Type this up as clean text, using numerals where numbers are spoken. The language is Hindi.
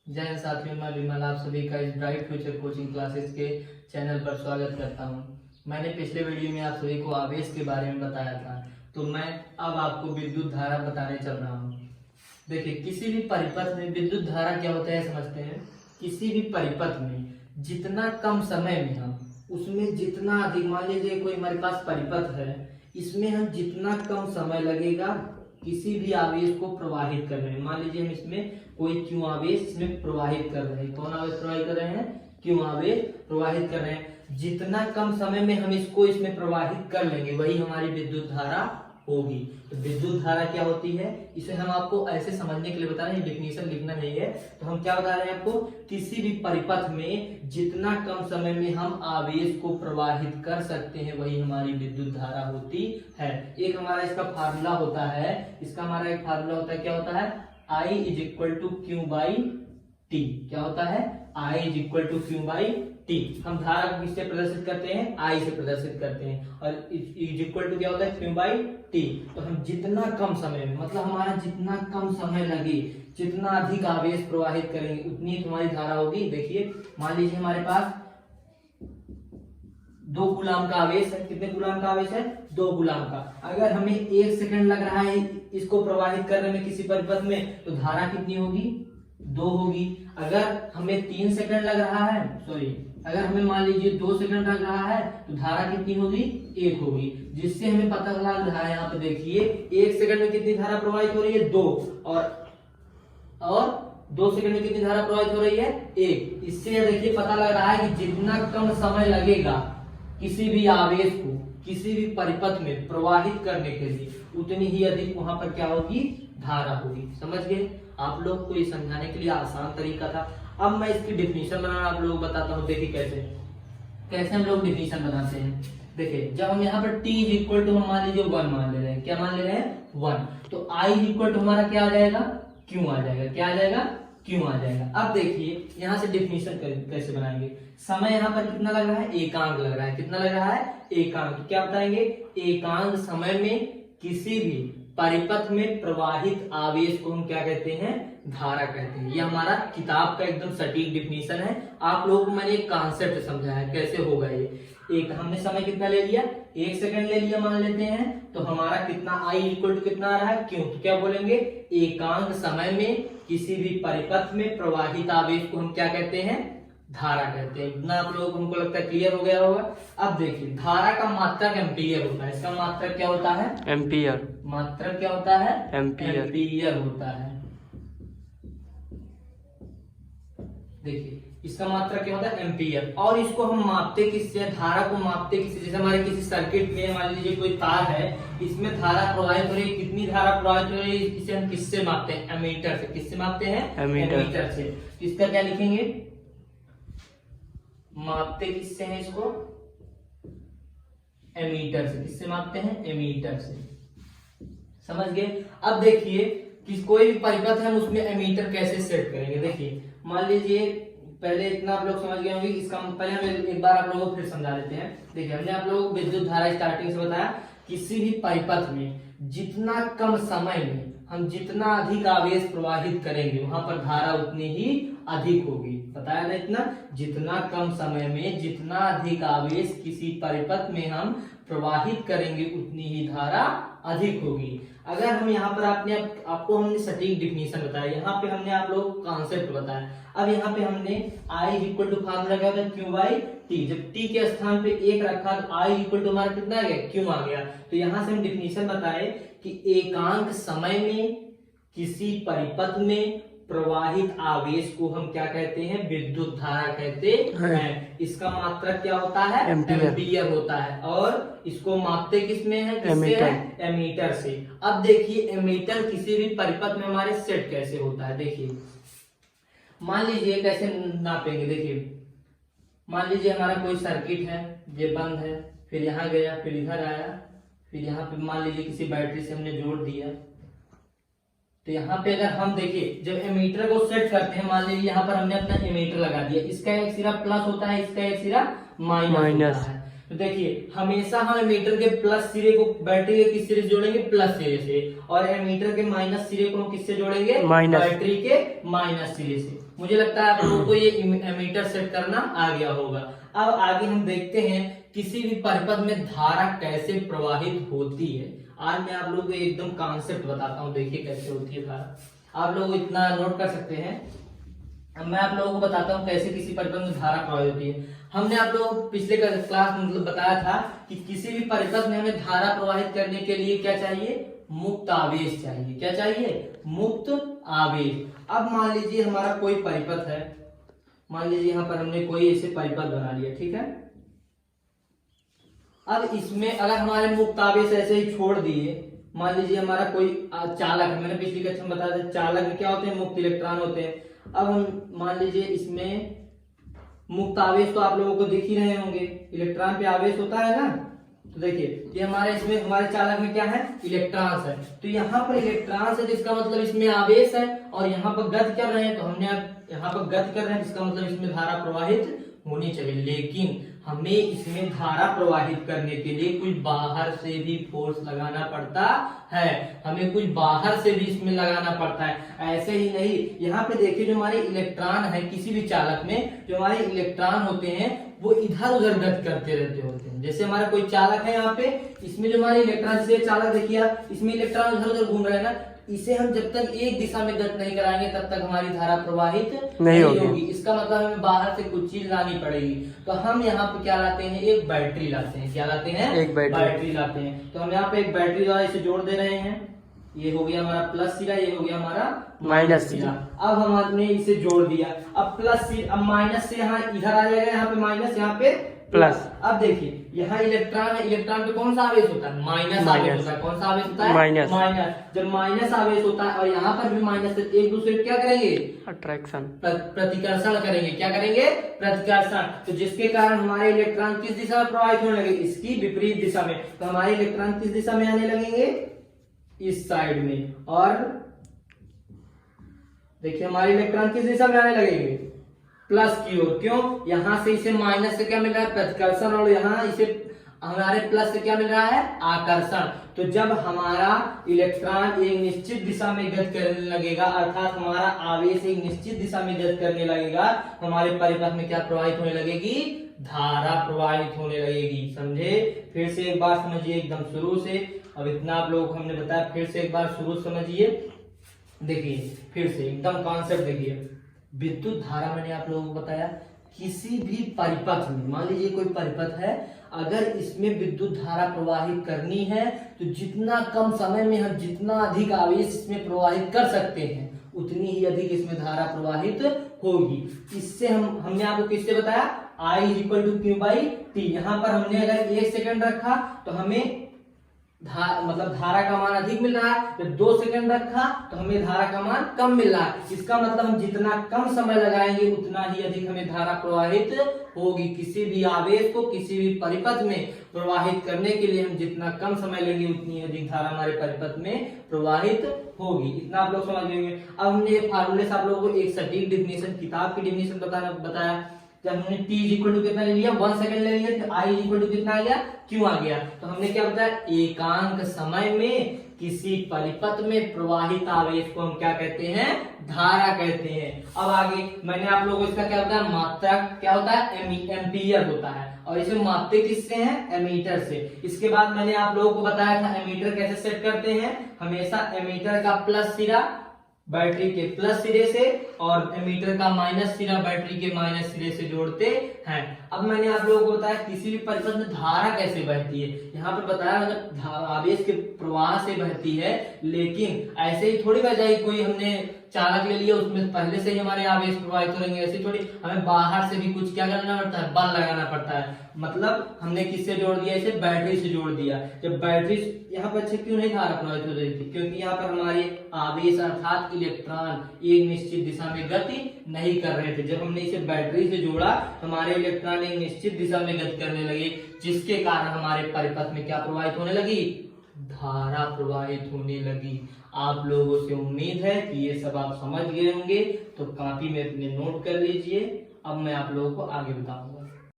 जय हिंद साथियों, मैं विमल आप सभी का इस ब्राइट फ्यूचर कोचिंग क्लासेस के चैनल पर स्वागत करता हूं। मैंने पिछले वीडियो में आप सभी को आवेश के बारे में बताया था, तो मैं अब आपको विद्युत धारा बताने चल रहा हूं। देखिए, किसी भी परिपथ में विद्युत धारा क्या होता है समझते हैं। किसी भी परिपथ में जितना कम समय में हम उसमें जितना अधिक, मान लीजिए कोई हमारे पास परिपथ है, इसमें हम जितना कम समय लगेगा किसी भी आवेश को प्रवाहित करने में। मान लीजिए हम इसमें कोई क्यू आवेश इसमें प्रवाहित कर रहे हैं। कौन आवेश प्रवाहित कर रहे हैं? क्यू आवेश प्रवाहित कर रहे हैं। जितना कम समय में हम इसको इसमें प्रवाहित कर लेंगे वही हमारी विद्युत धारा होगी। तो विद्युत धारा क्या होती है, इसे हम आपको ऐसे समझने के लिए बता रहे हैं, डेफिनेशन लिखना नहीं है। तो हम क्या बता रहे हैं आपको, किसी भी परिपथ में जितना कम समय में हम आवेश को प्रवाहित कर सकते हैं वही हमारी विद्युत धारा होती है। एक हमारा इसका फार्मूला होता है, इसका हमारा एक फार्मूला होता है, क्या होता है? I is equal to Q by T. क्या होता है? I is equal to Q by T. हम धारा को किससे प्रदर्शित करते हैं? I से प्रदर्शित करते हैं। और इज इक्वल टू क्या होता है? Q by T. तो हम जितना कम समय में, मतलब हमारा जितना कम समय लगे, जितना अधिक आवेश प्रवाहित करेंगे उतनी हमारी धारा होगी। देखिए, मान लीजिए हमारे पास 2 कूलाम का आवेश है। कितने कूलाम का आवेश है? 2 कूलाम का। अगर हमें 1 सेकंड लग रहा है इसको प्रवाहित करने में किसी परिपथ में, तो धारा कितनी होगी? 2 होगी। अगर हमें 3 सेकंड लग रहा है, अगर हमें मान लीजिए 2 सेकंड लग रहा है, तो धारा कितनी होगी? 1 होगी। जिससे हमें पता लग रहा है, यहाँ पे देखिए 1 सेकंड में कितनी धारा प्रवाहित हो रही है? 2। और 2 सेकंड में कितनी धारा प्रवाहित हो रही है? 1। इससे देखिए पता लग रहा है कि जितना कम समय लगेगा किसी भी आवेश को किसी भी परिपथ में प्रवाहित करने के लिए, उतनी ही अधिक वहां पर क्या होगी? धारा होगी। समझ गए? आप लोग को ये समझाने के लिए आसान तरीका था। अब मैं इसकी डिफिनीशन बनाना आप लोग बताता हूँ। देखिए कैसे हम लोग डिफिनीशन बनाते हैं। देखिए, जब हम यहाँ पर t इज इक्वल टू हम मान लीजिए 1 मान ले रहे हैं। क्या मान ले रहे हैं? 1। तो I इज इक्वल टू हमारा क्या आ जाएगा? Q आ जाएगा। क्या आ जाएगा? क्यों आ जाएगा। अब देखिए यहाँ से डिफिनीशन कैसे बनाएंगे। समय यहाँ पर कितना लग रहा है? एकांक लग रहा है। कितना लग रहा है? एकांक। तो क्या बताएंगे? एकांक समय में किसी भी परिपथ में प्रवाहित आवेश को हम क्या कहते हैं? धारा कहते हैं। ये हमारा किताब का एकदम सटीक डिफिनीशन है। आप लोगों को मैंने एक कॉन्सेप्ट समझाया है कैसे होगा ये। एक हमने समय कितना ले लिया? 1 सेकंड ले लिया मान लेते हैं। तो हमारा कितना I इक्वल टू कितना आ रहा है? क्यों। तो क्या बोलेंगे? एकांक समय में किसी भी परिपथ में प्रवाहित आवेश को हम क्या कहते हैं? धारा कहते हैं। इतना आप लोगों को हमको लगता है क्लियर हो गया होगा। अब देखिए, धारा का मात्रक एम्पीयर होता है। इसका मात्रक क्या होता है? एम्पियर। मात्रक क्या होता है? एम्पियर होता है। देखिए, इसका मात्रक क्या होता है? एम्पियर। और इसको हम मापते किससे? धारा को मापते किससे? जैसे हमारे किसी सर्किट में मान लीजिए कोई तार है, इसमें धारा प्रवाहित हो रही है। कितनी धारा प्रवाहित हो रही है, इसे हम किससे मापते हैं? एमीटर से। किससे मापते हैं? एमीटर से। तो इसका क्या लिखेंगे? मापते किससे हैं इसको? एमीटर से। किससे मापते हैं? एमीटर से। समझ गए? अब देखिए कि कोई भी परिपथ है हम उसमें एमीटर कैसे सेट करेंगे। देखिए, मान लीजिए पहले इतना आप लोग समझ गए होंगे। इसका पहले हम एक बार आप लोगों को फिर समझा देते हैं। देखिए, हमने आप लोगों को विद्युत धारा स्टार्टिंग से बताया। किसी भी परिपथ में जितना कम समय में हम जितना अधिक आवेश प्रवाहित करेंगे वहां पर धारा उतनी ही अधिक होगी। बताया ना इतना? जितना कम समय में जितना अधिक आवेश किसी परिपथ में हम प्रवाहित करेंगे उतनी ही धारा अधिक होगी। अगर हम यहाँ पर आपको हमने सटीक डिफिनीशन बताया, यहाँ पे हमने आप लोगों को कॉन्सेप्ट बताया। अब यहाँ पे हमने I is equal to formula क्या होता है? Q by T. जब t के स्थान पे 1 रखा तो I इक्वल टू हमारा कितना आ गया? Q आ गया। तो यहाँ से हम डिफिनीशन बताए कि एकांक समय में किसी परिपथ में प्रवाहित आवेश को हम क्या कहते हैं? विद्युत धारा कहते हैं। इसका मात्रक क्या होता है? एम्पीयर होता है। और इसको मापते किसमें है? किससे है? एमीटर से। अब देखिए, एमीटर किसी भी परिपथ में हमारे सेट कैसे होता है। देखिए, मान लीजिए कैसे नापेंगे। देखिए, मान लीजिए हमारा कोई सर्किट है, ये बंद है, फिर यहाँ गया, फिर इधर आया, फिर यहाँ पे मान लीजिए किसी बैटरी से हमने जोड़ दिया। तो यहाँ पे अगर हम देखिए, जब एमीटर को सेट करते हैं, मान लीजिए यहाँ पर हमने अपना एमीटर लगा दिया। इसका एक सिरा प्लस होता है, इसका एक सिरा माइनस होता है। तो देखिए, हमेशा हम एमीटर के प्लस सिरे को बैटरी के किस सिरे से जोड़ेंगे? प्लस सिरे से। और एमीटर के माइनस सिरे को हम किससे जोड़ेंगे? बैटरी के माइनस सिरे से। मुझे लगता है आप लोगों को ये एमीटर सेट करना आ गया होगा। अब आगे हम देखते हैं किसी भी परिपथ में धारा कैसे प्रवाहित होती है। आज मैं आप लोगों को एकदम कॉन्सेप्ट बताता हूँ, देखिए कैसे होती है धारा। आप लोग इतना नोट कर सकते हैं। अब मैं आप लोगों को बताता हूँ कैसे किसी परिपथ में धारा प्रवाहित होती है। हमने आप लोगों को पिछले क्लास मतलब बताया था कि किसी भी परिपथ में हमें धारा प्रवाहित करने के लिए क्या चाहिए, मुक्त आवेश चाहिए। क्या चाहिए, मुक्त आवेश। अब मान लीजिए हमारा कोई परिपथ है, मान लीजिए यहाँ पर हमने कोई ऐसे परिपथ बना लिया, ठीक है। अब इसमें अगर हमारे मुक्त आवेश ऐसे ही छोड़ दिए, मान लीजिए हमारा कोई चालक है, मैंने पिछली कक्षा में बताया था चालक में क्या होते हैं, मुक्त इलेक्ट्रॉन होते हैं। अब हम मान लीजिए इसमें मुक्त आवेश तो आप लोगों को दिख ही रहे होंगे, इलेक्ट्रॉन पे आवेश होता है ना। तो देखिए ये हमारे इसमें हमारे चालक में क्या है, इलेक्ट्रॉन्स है। तो यहाँ पर इलेक्ट्रॉन्स है जिसका मतलब इसमें आवेश है, और यहाँ पर गति कर रहे हैं, तो हमने यहाँ पर गति कर रहे हैं जिसका मतलब इसमें धारा प्रवाहित होनी चाहिए। लेकिन हमें इसमें धारा प्रवाहित करने के लिए कुछ बाहर से भी फोर्स लगाना पड़ता है, हमें कुछ बाहर से भी इसमें लगाना पड़ता है। ऐसे ही नहीं, यहाँ पे देखिए जो हमारे इलेक्ट्रॉन है किसी भी चालक में, जो हमारे इलेक्ट्रॉन होते हैं वो इधर उधर गति करते रहते होते हैं। जैसे हमारा कोई चालक है यहाँ पे, इसमें जो हमारे इलेक्ट्रॉन से चालक देखिए इसमें इलेक्ट्रॉन इधर उधर घूम रहे हैं ना, इसे हम जब तक एक दिशा में गति नहीं कराएंगे तब तक हमारी धारा प्रवाहित नहीं होगी। इसका मतलब हमें बाहर से कुछ चीज लानी पड़ेगी। तो हम यहाँ पे क्या लाते हैं, एक बैटरी लाते हैं। क्या लाते हैं, एक बैटरी लाते हैं। तो हम यहाँ पे एक बैटरी द्वारा इसे जोड़ दे रहे हैं। ये हो गया हमारा प्लस सिरा, ये हो गया हमारा माइनस सिरा। अब हमने इसे जोड़ दिया। अब प्लस सिरा, अब माइनस से यहाँ इधर आ जाएगा, यहाँ पे माइनस, यहाँ पे प्लस। अब देखिए यहाँ इलेक्ट्रॉन है, इलेक्ट्रॉन पे कौन सा आवेश होता है, माइनस आवेश होता है। कौन सा आवेश होता है, माइनस। जब माइनस आवेश होता है और यहाँ पर भी माइनस, एक दूसरे को क्या करेंगे, अट्रैक्शन, प्रतिकर्षण करेंगे। क्या करेंगे, प्रतिकर्षण। तो जिसके कारण हमारे इलेक्ट्रॉन किस दिशा में प्रवाहित होने लगे, इसकी विपरीत दिशा में। तो हमारे इलेक्ट्रॉन किस दिशा में आने लगेंगे, इस साइड में। और देखिए हमारे इलेक्ट्रॉन किस दिशा में आने लगेंगे, प्लस की ओर। क्यों, यहां से इसे माइनस से क्या मिल रहा है, प्रतिकर्षण, और यहाँ इसे हमारे प्लस से क्या मिल रहा है, आकर्षण। तो जब हमारा इलेक्ट्रॉन एक निश्चित दिशा में गति करने लगेगा, अर्थात हमारा आवेश एक निश्चित दिशा में गति करने लगेगा, हमारे परिपथ में क्या प्रवाहित होने लगेगी, धारा प्रवाहित होने लगेगी। समझे, फिर से एक बार समझिए एकदम शुरू से। अब इतना आप लोगों को हमने बताया, फिर से एक बार शुरू समझिए। देखिए फिर से एकदम कॉन्सेप्ट देखिए। विद्युत धारा मैंने आप लोगों को बताया, किसी भी परिपथ में, मान लीजिए कोई परिपथ है, अगर इसमें विद्युत धारा प्रवाहित करनी है तो जितना कम समय में हम जितना अधिक आवेश इसमें प्रवाहित कर सकते हैं उतनी ही अधिक इसमें धारा प्रवाहित होगी। इससे हमने आपको किससे बताया, I = Q/T। यहाँ पर हमने अगर 1 सेकंड रखा तो हमें मतलब धारा का मान अधिक मिल रहा है, जब 2 सेकंड रखा तो हमें धारा का मान कम मिल रहा है। इसका मतलब हम जितना कम समय लगाएंगे उतना ही अधिक हमें धारा प्रवाहित होगी। किसी भी आवेश को किसी भी परिपथ में प्रवाहित करने के लिए हम जितना कम समय लेंगे उतनी अधिक धारा हमारे परिपथ में प्रवाहित होगी। इतना आप लोग समझ लेंगे। अब हमने फार्मूले से आप लोगों को एक सटीक डिफिनेशन, किताब की डिफिनेशन बताया। जब हमने t = कितना ले लिया, 1 सेकंड ले लिया, तो I = कितना आ गया, Q आ गया। तो हमने क्या बताया, एकांक समय में किसी परिपथ में प्रवाहित आवेश को हम क्या कहते हैं, धारा कहते हैं। अब आगे मैंने आप लोगों को इसका क्या होता है, मात्रा क्या होता है, एम्पीयर होता है, और इसे मापते किससे हैं, एमीटर से। इसके बाद मैंने आप लोगों को बताया था एमीटर कैसे सेट करते हैं। हमेशा एमीटर का प्लस सिरा बैटरी के प्लस सिरे से और एमीटर का माइनस सिरा बैटरी के माइनस सिरे से जोड़ते हैं। अब मैंने आप लोगों को बताया किसी भी परिपथ में धारा कैसे बहती है। यहाँ पर बताया मतलब आवेश के प्रवाह से बहती है, लेकिन ऐसे ही थोड़ी बह जाएगी। कोई हमने चालक ले लिया, उसमें पहले से ही हमारे आवेश प्रवाहित हो रहेंगे, ऐसे थोड़ी। हमें बाहर से भी कुछ क्या करना पड़ता है, बल लगाना पड़ता है। मतलब हमने किससे जोड़ दिया, इसे बैटरी से जोड़ दिया। जब बैटरी यहाँ पर अच्छे क्यों नहीं धारा प्रवाहित हो रही थी, क्योंकि यहाँ पर हमारे आवेश अर्थात इलेक्ट्रॉन एक निश्चित दिशा में गति नहीं कर रहे थे। जब हमने इसे बैटरी से जोड़ा तो हमारे इलेक्ट्रॉन एक निश्चित दिशा में गति करने लगे, जिसके कारण हमारे परिपथ में क्या प्रवाहित होने लगी, धारा प्रवाहित होने लगी। आप लोगों से उम्मीद है कि ये सब आप समझ गए होंगे, तो कॉपी में अपने नोट कर लीजिए। अब मैं आप लोगों को आगे बताऊंगा।